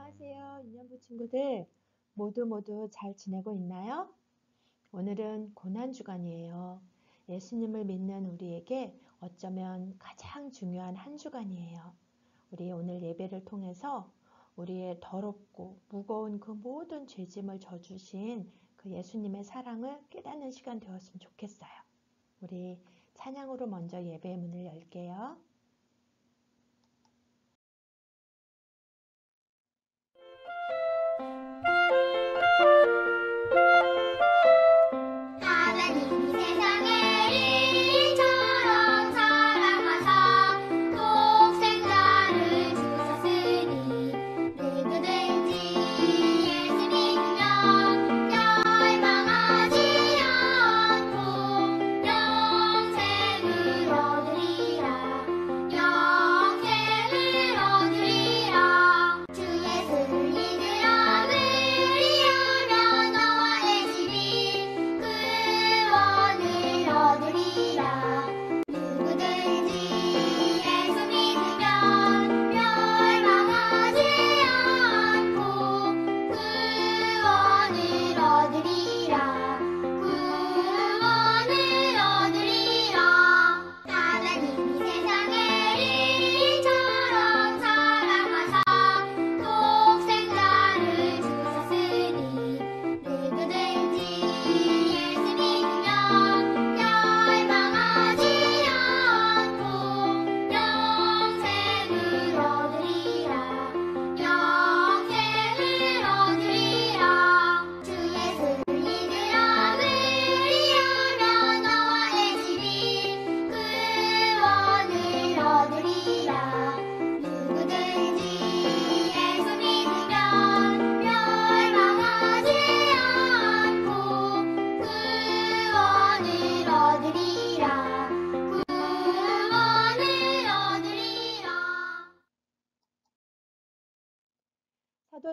안녕하세요, 인연부 친구들. 모두 잘 지내고 있나요? 오늘은 고난주간이에요. 예수님을 믿는 우리에게 어쩌면 가장 중요한 한 주간이에요. 우리 오늘 예배를 통해서 우리의 더럽고 무거운 그 모든 죄짐을 져주신 그 예수님의 사랑을 깨닫는 시간 되었으면 좋겠어요. 우리 찬양으로 먼저 예배의 문을 열게요.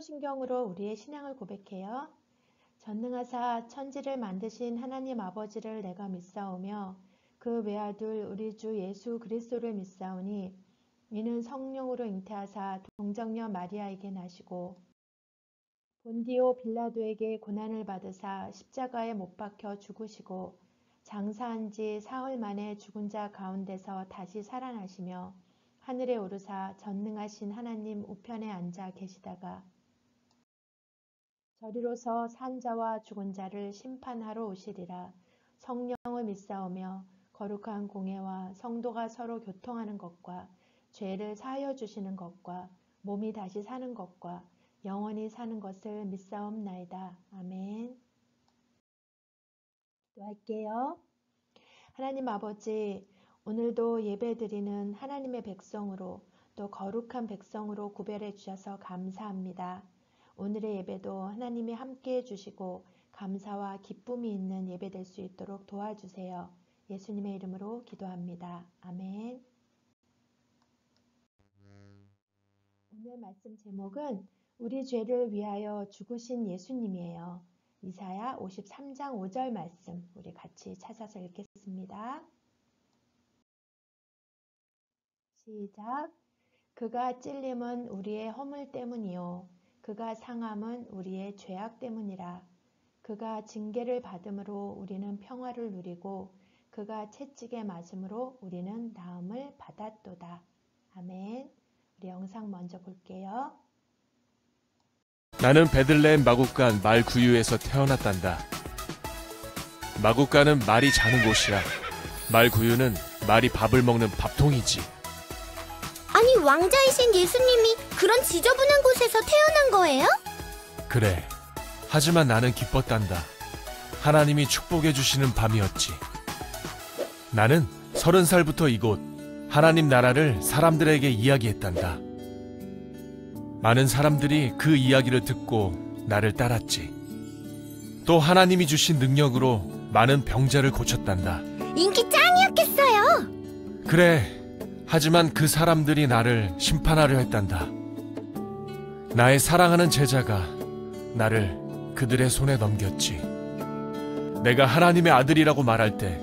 사도신경으로 우리의 신앙을 고백해요. 전능하사 천지를 만드신 하나님 아버지를 내가 믿사오며 그 외아들 우리 주 예수 그리스도를 믿사오니 이는 성령으로 잉태하사 동정녀 마리아에게 나시고 본디오 빌라도에게 고난을 받으사 십자가에 못 박혀 죽으시고 장사한 지 사흘 만에 죽은 자 가운데서 다시 살아나시며 하늘에 오르사 전능하신 하나님 우편에 앉아 계시다가 저리로서 산 자와 죽은 자를 심판하러 오시리라. 성령을 믿사오며 거룩한 공회와 성도가 서로 교통하는 것과 죄를 사하여 주시는 것과 몸이 다시 사는 것과 영원히 사는 것을 믿사옵나이다. 아멘. 기도할게요. 하나님 아버지, 오늘도 예배드리는 하나님의 백성으로 또 거룩한 백성으로 구별해 주셔서 감사합니다. 오늘의 예배도 하나님이 함께해 주시고 감사와 기쁨이 있는 예배 될 수 있도록 도와주세요. 예수님의 이름으로 기도합니다. 아멘. 오늘 말씀 제목은 우리 죄를 위하여 죽으신 예수님이에요. 이사야 53장 5절 말씀 우리 같이 찾아서 읽겠습니다. 시작. 그가 찔림은 우리의 허물 때문이요 그가 상함은 우리의 죄악 때문이라. 그가 징계를 받음으로 우리는 평화를 누리고 그가 채찍에 맞음으로 우리는 나음을 받았도다. 아멘. 우리 영상 먼저 볼게요. 나는 베들레헴 마국간 말 구유에서 태어났단다. 마국간은 말이 자는 곳이야. 말 구유는 말이 밥을 먹는 밥통이지. 아니, 왕자이신 예수님이 그런 지저분한 곳에서 태어난 거예요? 그래. 하지만 나는 기뻤단다. 하나님이 축복해 주시는 밤이었지. 나는 30살부터 이곳 하나님 나라를 사람들에게 이야기했단다. 많은 사람들이 그 이야기를 듣고 나를 따랐지. 또 하나님이 주신 능력으로 많은 병자를 고쳤단다. 인기 짱이었겠어요. 그래. 하지만 그 사람들이 나를 심판하려 했단다. 나의 사랑하는 제자가 나를 그들의 손에 넘겼지. 내가 하나님의 아들이라고 말할 때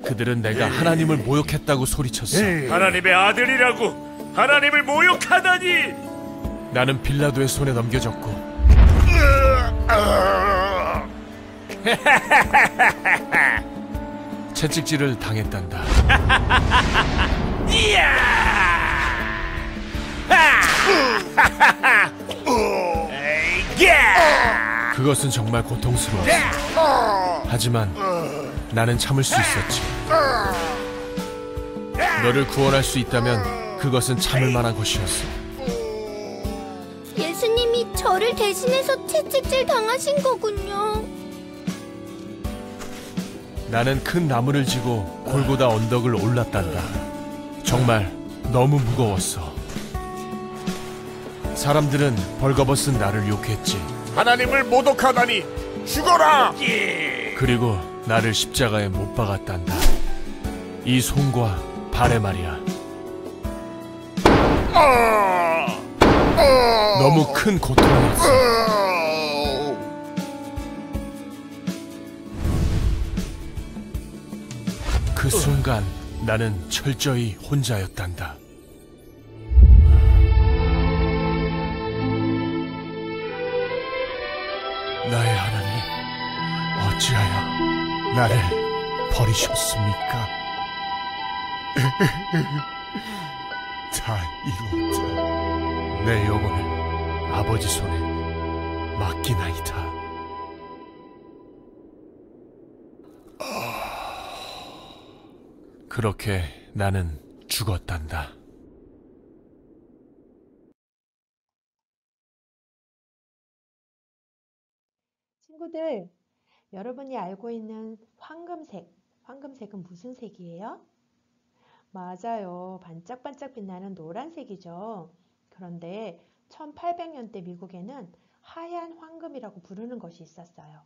그들은 내가 하나님을 모욕했다고 소리쳤어. 하나님의 아들이라고 하나님을 모욕하다니! 나는 빌라도의 손에 넘겨졌고 채찍질을 당했단다. 그것은 정말 고통스러웠어. 하지만 나는 참을 수 있었지. 너를 구원할 수 있다면 그것은 참을 만한 것이었어. 예수님이 저를 대신해서 채찍질 당하신 거군요. 나는 큰 나무를 지고 골고다 언덕을 올랐단다. 정말 너무 무거웠어. 사람들은 벌거벗은 나를 욕했지. 하나님을 모독하다니 죽어라! 그리고 나를 십자가에 못 박았단다. 이 손과 발에 말이야. 너무 큰 고통이었어. 그 순간 나는 철저히 혼자였단다. 나의 하나님, 어찌하여 나를 버리셨습니까? 다 이루었다. 내 영혼을 아버지 손에 맡기나이다. 그렇게 나는 죽었단다. 친구들, 여러분이 알고 있는 황금색은 무슨 색이에요? 맞아요. 반짝반짝 빛나는 노란색이죠. 그런데 1800년대 미국에는 하얀 황금이라고 부르는 것이 있었어요.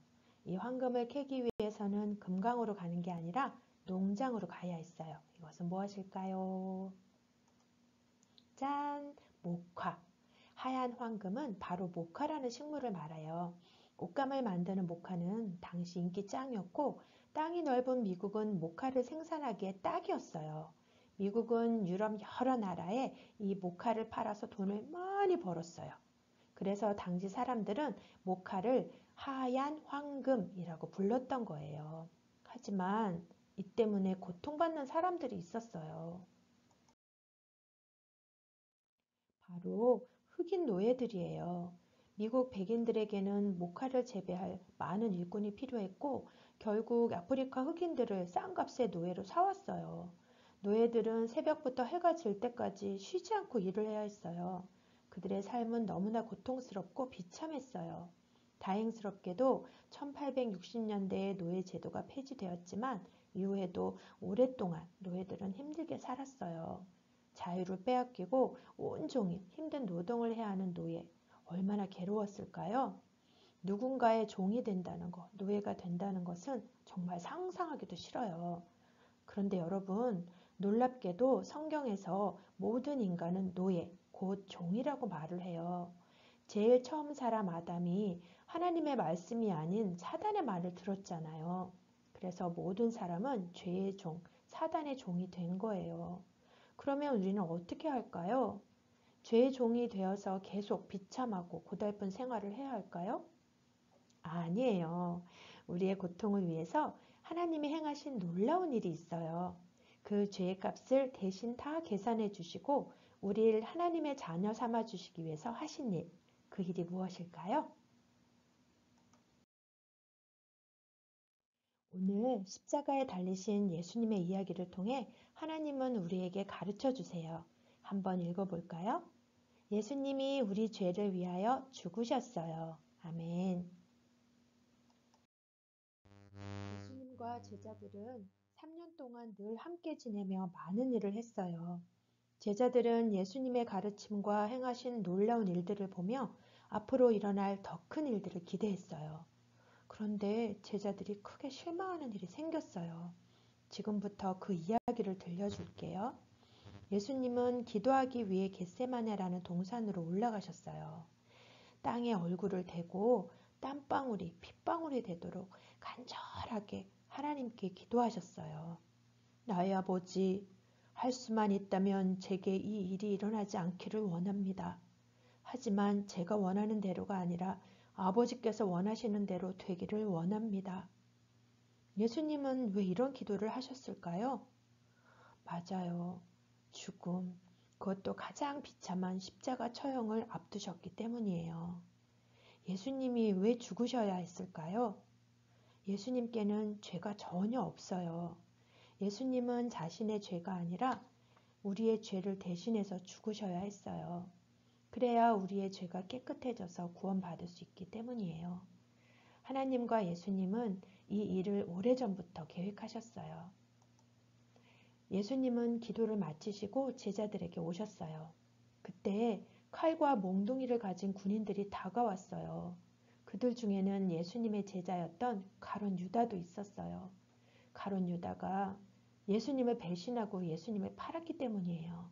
이 황금을 캐기 위해서는 금강으로 가는 게 아니라 농장으로 가야 했어요. 이것은 무엇일까요? 짠! 목화. 하얀 황금은 바로 목화라는 식물을 말해요. 옷감을 만드는 목화는 당시 인기 짱이었고 땅이 넓은 미국은 목화를 생산하기에 딱이었어요. 미국은 유럽 여러 나라에 이 목화를 팔아서 돈을 많이 벌었어요. 그래서 당시 사람들은 목화를 하얀 황금이라고 불렀던 거예요. 하지만 이 때문에 고통받는 사람들이 있었어요. 바로 흑인 노예들이에요. 미국 백인들에게는 목화를 재배할 많은 일꾼이 필요했고 결국 아프리카 흑인들을 싼 값에 노예로 사왔어요. 노예들은 새벽부터 해가 질 때까지 쉬지 않고 일을 해야 했어요. 그들의 삶은 너무나 고통스럽고 비참했어요. 다행스럽게도 1860년대에 노예 제도가 폐지되었지만 이후에도 오랫동안 노예들은 힘들게 살았어요. 자유를 빼앗기고 온종일 힘든 노동을 해야 하는 노예. 얼마나 괴로웠을까요? 누군가의 종이 된다는 것, 노예가 된다는 것은 정말 상상하기도 싫어요. 그런데 여러분, 놀랍게도 성경에서 모든 인간은 노예, 곧 종이라고 말을 해요. 제일 처음 사람 아담이 하나님의 말씀이 아닌 사단의 말을 들었잖아요. 그래서 모든 사람은 죄의 종, 사단의 종이 된 거예요. 그러면 우리는 어떻게 할까요? 죄의 종이 되어서 계속 비참하고 고달픈 생활을 해야 할까요? 아니에요. 우리의 고통을 위해서 하나님이 행하신 놀라운 일이 있어요. 그 죄의 값을 대신 다 계산해 주시고 우리를 하나님의 자녀 삼아 주시기 위해서 하신 일, 그 일이 무엇일까요? 오늘 십자가에 달리신 예수님의 이야기를 통해 하나님은 우리에게 가르쳐 주세요. 한번 읽어볼까요? 예수님이 우리 죄를 위하여 죽으셨어요. 아멘. 예수님과 제자들은 3년 동안 늘 함께 지내며 많은 일을 했어요. 제자들은 예수님의 가르침과 행하신 놀라운 일들을 보며 앞으로 일어날 더 큰 일들을 기대했어요. 그런데 제자들이 크게 실망하는 일이 생겼어요. 지금부터 그 이야기를 들려줄게요. 예수님은 기도하기 위해 겟세마네라는 동산으로 올라가셨어요. 땅에 얼굴을 대고 땀방울이 핏방울이 되도록 간절하게 하나님께 기도하셨어요. 나의 아버지, 할 수만 있다면 제게 이 일이 일어나지 않기를 원합니다. 하지만 제가 원하는 대로가 아니라 아버지께서 원하시는 대로 되기를 원합니다. 예수님은 왜 이런 기도를 하셨을까요? 맞아요. 죽음, 그것도 가장 비참한 십자가 처형을 앞두셨기 때문이에요. 예수님이 왜 죽으셔야 했을까요? 예수님께는 죄가 전혀 없어요. 예수님은 자신의 죄가 아니라 우리의 죄를 대신해서 죽으셔야 했어요. 그래야 우리의 죄가 깨끗해져서 구원받을 수 있기 때문이에요. 하나님과 예수님은 이 일을 오래전부터 계획하셨어요. 예수님은 기도를 마치시고 제자들에게 오셨어요. 그때 칼과 몽둥이를 가진 군인들이 다가왔어요. 그들 중에는 예수님의 제자였던 가룟 유다도 있었어요. 가룟 유다가 예수님을 배신하고 예수님을 팔았기 때문이에요.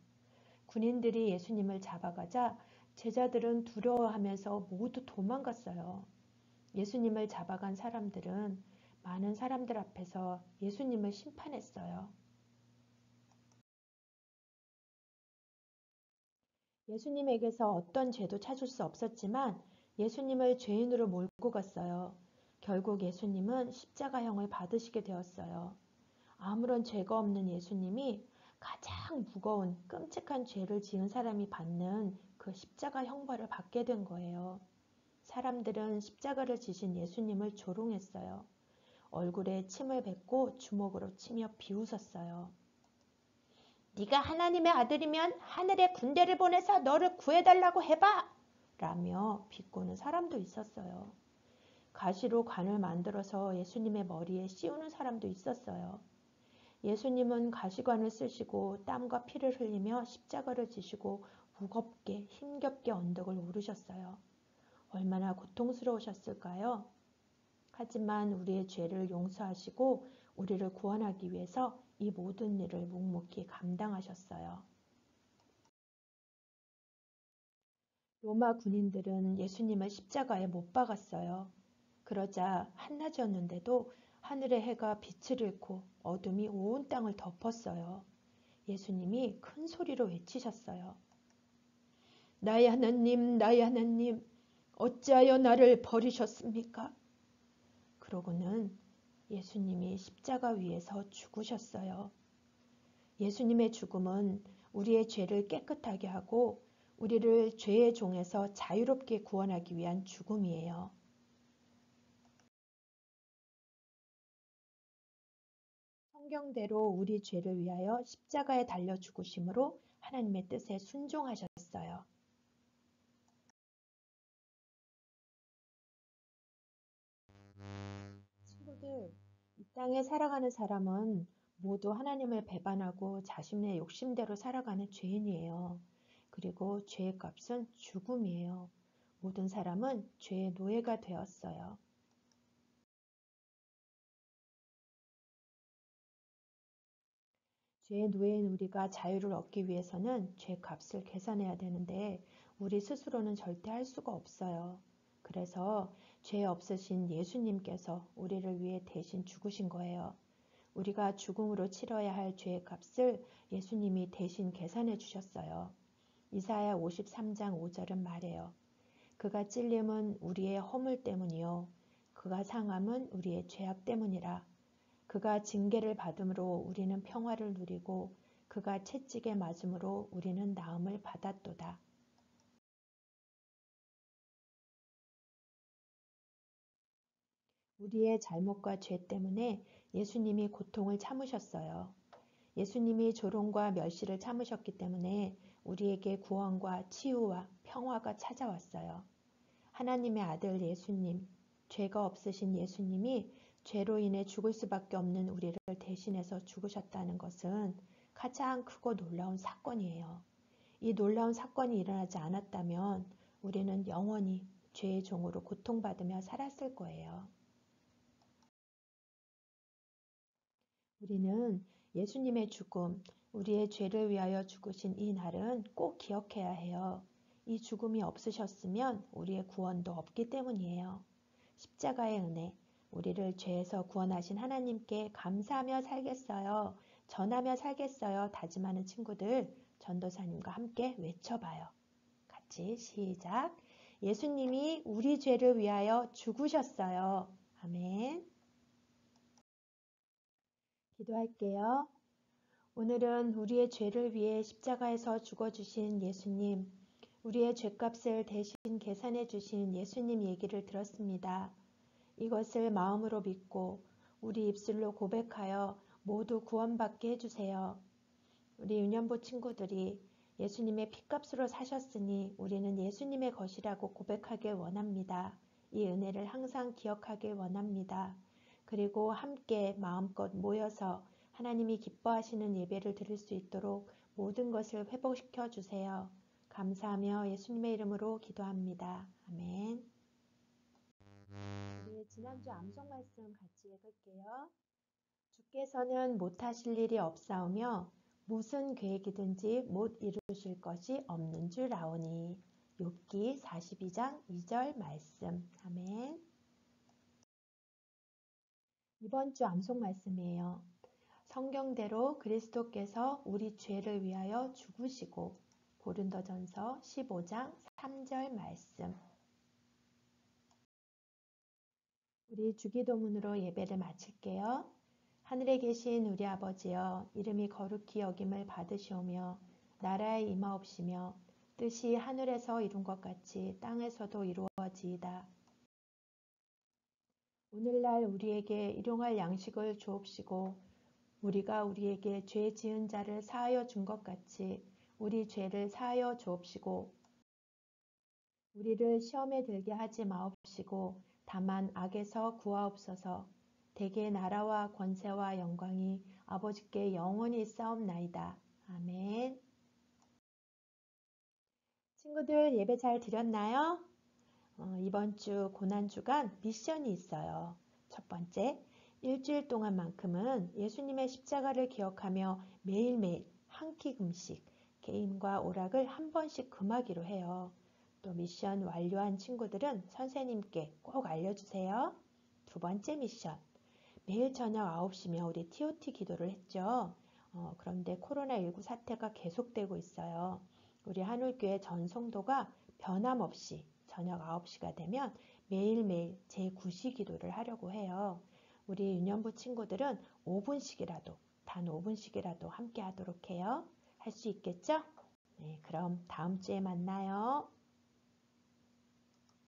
군인들이 예수님을 잡아가자 제자들은 두려워하면서 모두 도망갔어요. 예수님을 잡아간 사람들은 많은 사람들 앞에서 예수님을 심판했어요. 예수님에게서 어떤 죄도 찾을 수 없었지만 예수님을 죄인으로 몰고 갔어요. 결국 예수님은 십자가형을 받으시게 되었어요. 아무런 죄가 없는 예수님이 가장 무거운 끔찍한 죄를 지은 사람이 받는 그 십자가 형벌을 받게 된 거예요. 사람들은 십자가를 지신 예수님을 조롱했어요. 얼굴에 침을 뱉고 주먹으로 치며 비웃었어요. 네가 하나님의 아들이면 하늘에 군대를 보내서 너를 구해달라고 해봐! 라며 비꼬는 사람도 있었어요. 가시로 관을 만들어서 예수님의 머리에 씌우는 사람도 있었어요. 예수님은 가시관을 쓰시고 땀과 피를 흘리며 십자가를 지시고 무겁게 힘겹게 언덕을 오르셨어요. 얼마나 고통스러우셨을까요? 하지만 우리의 죄를 용서하시고 우리를 구원하기 위해서 이 모든 일을 묵묵히 감당하셨어요. 로마 군인들은 예수님을 십자가에 못 박았어요. 그러자 한낮이었는데도 하늘의 해가 빛을 잃고 어둠이 온 땅을 덮었어요. 예수님이 큰 소리로 외치셨어요. 나의 하나님, 나의 하나님, 어찌하여 나를 버리셨습니까? 그러고는 예수님이 십자가 위에서 죽으셨어요. 예수님의 죽음은 우리의 죄를 깨끗하게 하고 우리를 죄의 종에서 자유롭게 구원하기 위한 죽음이에요. 성경대로 우리 죄를 위하여 십자가에 달려 죽으심으로 하나님의 뜻에 순종하셨어요. 친구들, 이 땅에 살아가는 사람은 모두 하나님을 배반하고 자신의 욕심대로 살아가는 죄인이에요. 그리고 죄의 값은 죽음이에요. 모든 사람은 죄의 노예가 되었어요. 죄의 노예인 우리가 자유를 얻기 위해서는 죄 값을 계산해야 되는데 우리 스스로는 절대 할 수가 없어요. 그래서 죄 없으신 예수님께서 우리를 위해 대신 죽으신 거예요. 우리가 죽음으로 치러야 할 죄의 값을 예수님이 대신 계산해 주셨어요. 이사야 53장 5절은 말해요. 그가 찔림은 우리의 허물 때문이요. 그가 상함은 우리의 죄악 때문이라. 그가 징계를 받음으로 우리는 평화를 누리고 그가 채찍에 맞음으로 우리는 나음을 받았도다. 우리의 잘못과 죄 때문에 예수님이 고통을 참으셨어요. 예수님이 조롱과 멸시를 참으셨기 때문에 우리에게 구원과 치유와 평화가 찾아왔어요. 하나님의 아들 예수님, 죄가 없으신 예수님이 죄로 인해 죽을 수밖에 없는 우리를 대신해서 죽으셨다는 것은 가장 크고 놀라운 사건이에요. 이 놀라운 사건이 일어나지 않았다면 우리는 영원히 죄의 종으로 고통받으며 살았을 거예요. 우리는 예수님의 죽음, 우리의 죄를 위하여 죽으신 이 날은 꼭 기억해야 해요. 이 죽음이 없으셨으면 우리의 구원도 없기 때문이에요. 십자가의 은혜, 우리를 죄에서 구원하신 하나님께 감사하며 살겠어요. 전하며 살겠어요. 다짐하는 친구들, 전도사님과 함께 외쳐봐요. 같이 같이 시작. 예수님이 우리 죄를 위하여 죽으셨어요. 아멘. 기도할게요. 오늘은 우리의 죄를 위해 십자가에서 죽어주신 예수님, 우리의 죄값을 대신 계산해 주신 예수님 얘기를 들었습니다. 이것을 마음으로 믿고 우리 입술로 고백하여 모두 구원받게 해주세요. 우리 유년부 친구들이 예수님의 피값으로 사셨으니 우리는 예수님의 것이라고 고백하길 원합니다. 이 은혜를 항상 기억하길 원합니다. 그리고 함께 마음껏 모여서 하나님이 기뻐하시는 예배를 드릴 수 있도록 모든 것을 회복시켜 주세요. 감사하며 예수님의 이름으로 기도합니다. 아멘. 우리 지난주 암송 말씀 같이 읽을게요. 주께서는 못하실 일이 없사오며 무슨 계획이든지 못 이루실 것이 없는 줄 아오니. 욥기 42장 2절 말씀. 아멘. 이번 주 암송 말씀이에요. 성경대로 그리스도께서 우리 죄를 위하여 죽으시고. 고린도전서 15장 3절 말씀. 우리 주기도문으로 예배를 마칠게요. 하늘에 계신 우리 아버지여, 이름이 거룩히 여김을 받으시오며 나라에 임하옵시며 뜻이 하늘에서 이룬 것 같이 땅에서도 이루어지이다. 오늘날 우리에게 일용할 양식을 주옵시고 우리가 우리에게 죄 지은 자를 사하여 준 것 같이 우리 죄를 사하여 주옵시고 우리를 시험에 들게 하지 마옵시고 다만 악에서 구하옵소서. 대개 나라와 권세와 영광이 아버지께 영원히 있사옵나이다. 아멘. 친구들 예배 잘 드렸나요? 이번 주 고난주간 미션이 있어요. 첫 번째, 일주일 동안만큼은 예수님의 십자가를 기억하며 매일매일 한 끼 금식, 게임과 오락을 한 번씩 금하기로 해요. 또 미션 완료한 친구들은 선생님께 꼭 알려주세요. 두 번째 미션, 매일 저녁 9시면 우리 TOT 기도를 했죠. 그런데 코로나19 사태가 계속되고 있어요. 우리 한울교회 전 성도가 변함없이 저녁 9시가 되면 매일매일 제9시 기도를 하려고 해요. 우리 유년부 친구들은 5분씩이라도, 단 5분씩이라도 함께 하도록 해요. 할 수 있겠죠? 네, 그럼 다음 주에 만나요.